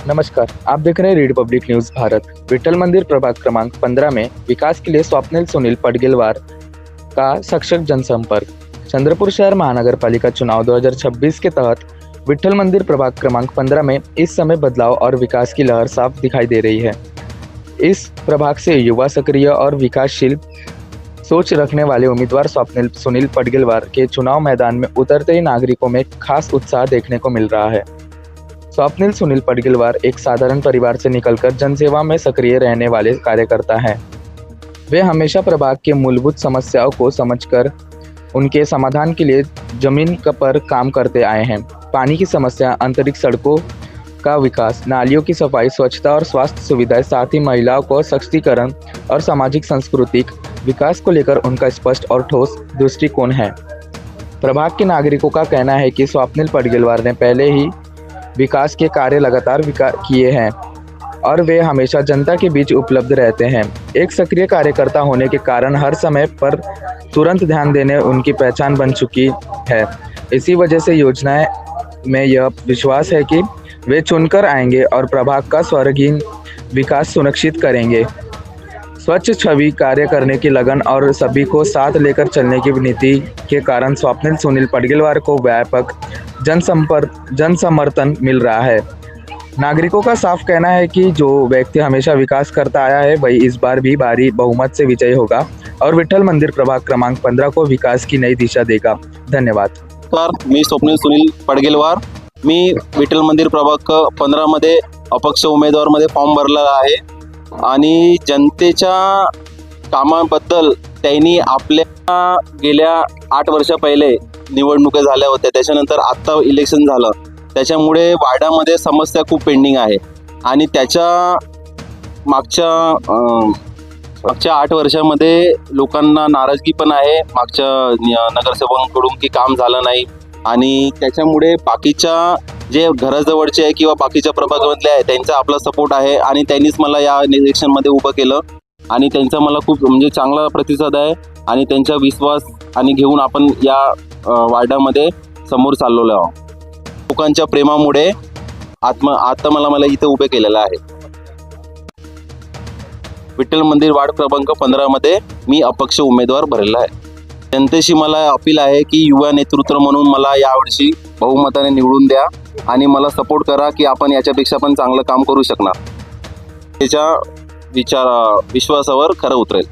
नमस्कार, आप देख रहे हैं read public news Bharat. Vitthal मंदिर प्रभाग क्रमांक 15 में विकास के लिए स्वप्निल सुनील पडगेलवार का सशक्त जनसंपर्क। चंद्रपुर शहर महानगर पालिका चुनाव 2026 के तहत विठल मंदिर प्रभाग क्रमांक 15 में इस समय बदलाव और विकास की लहर साफ दिखाई दे रही है। इस प्रभाग से युवा, सक्रिय और विकासशील सोच रखने वाले उम्मीदवार स्वप्निल सुनील पडगेलवार के चुनाव मैदान में उतरते ही नागरिकों में खास उत्साह देखने को मिल रहा है। स्वप्निल सुनील पडगेलवार एक साधारण परिवार से निकलकर जनसेवा में सक्रिय रहने वाले कार्यकर्ता हैं। वे हमेशा प्रभाग के मूलभूत समस्याओं को समझकर उनके समाधान के लिए जमीन पर काम करते आए हैं। पानी की समस्या, आंतरिक सड़कों का विकास, नालियों की सफाई, स्वच्छता और स्वास्थ्य सुविधाएं, साथ ही महिलाओं को सशक्तिकरण और सामाजिक सांस्कृतिक विकास को लेकर उनका स्पष्ट और ठोस दृष्टिकोण है। प्रभाग के नागरिकों का कहना है कि स्वप्निल पडगेलवार ने पहले ही विकास के कार्य लगातार किए हैं और वे हमेशा जनता के बीच उपलब्ध रहते हैं। एक सक्रिय कार्यकर्ता होने के कारण हर समय पर तुरंत ध्यान देने उनकी पहचान बन चुकी है। इसी वजह से योजनाएं में यह विश्वास है कि वे चुनकर आएंगे और प्रभाग का स्वर्गहीन विकास सुनिश्चित करेंगे। स्वच्छ छवि, कार्य करने की लगन और सभी को साथ लेकर चलने की नीति के कारण स्वप्निल सुनील पडगेलवार को व्यापक जनसमर्थन मिल रहा है। नागरिकों का साफ कहना है कि जो व्यक्ति हमेशा विकास करता आया है वही इस बार भी भारी बहुमत से विजयी होगा और विठल मंदिर प्रभाग क्रमांक 15 को विकास की नई दिशा देगा। धन्यवाद। मी स्वप्निल सुनील पडगेलवार, मी विठल मंदिर प्रभाग 15 मध्ये अपक्ष उमेदवारमध्ये फॉर्म भरलेला आहे आणि जनतेच्या कामाबद्दल त्यांनी आपल्या गेल्या 8 वर्ष पहिले निवडणुका झाल्या होत्या, त्याच्यानंतर आता इलेक्शन झालं, त्याच्यामुळे वार्डामध्ये समस्या खूप पेंडिंग आहे आणि त्याच्या मागच्या 8 वर्षामध्ये लोकांना नाराजगी पण आहे मागच्या नगरसेवकांकडून की काम झालं नाही आणि त्याच्यामुळे बाकीच्या जे घराजवळचे आहे किंवा बाकीच्या प्रभागामधले आहे त्यांचा आपला सपोर्ट आहे आणि त्यांनीच मला या इलेक्शनमध्ये उभं केलं आणि त्यांचा मला खूप म्हणजे चांगला प्रतिसाद आहे आणि त्यांचा विश्वास आणि घेऊन आपण या वार्डामध्ये समोर चाललेलो आहोत। लोकांच्या प्रेमामुळे आता मला इथे उभे केलेलं आहे। विठ्ठल मंदिर वार्ड क्रमांक 15 मध्ये मी अपक्ष उमेदवार भरलेला आहे। जनतेशी मला अपील आहे की युवा नेतृत्व म्हणून मला यावर्षी बहुमताने निवडून द्या आणि मला सपोर्ट करा की आपण याच्यापेक्षा पण चांगलं काम करू शकणार। त्याच्या विश्वासावर खरं उतरेल।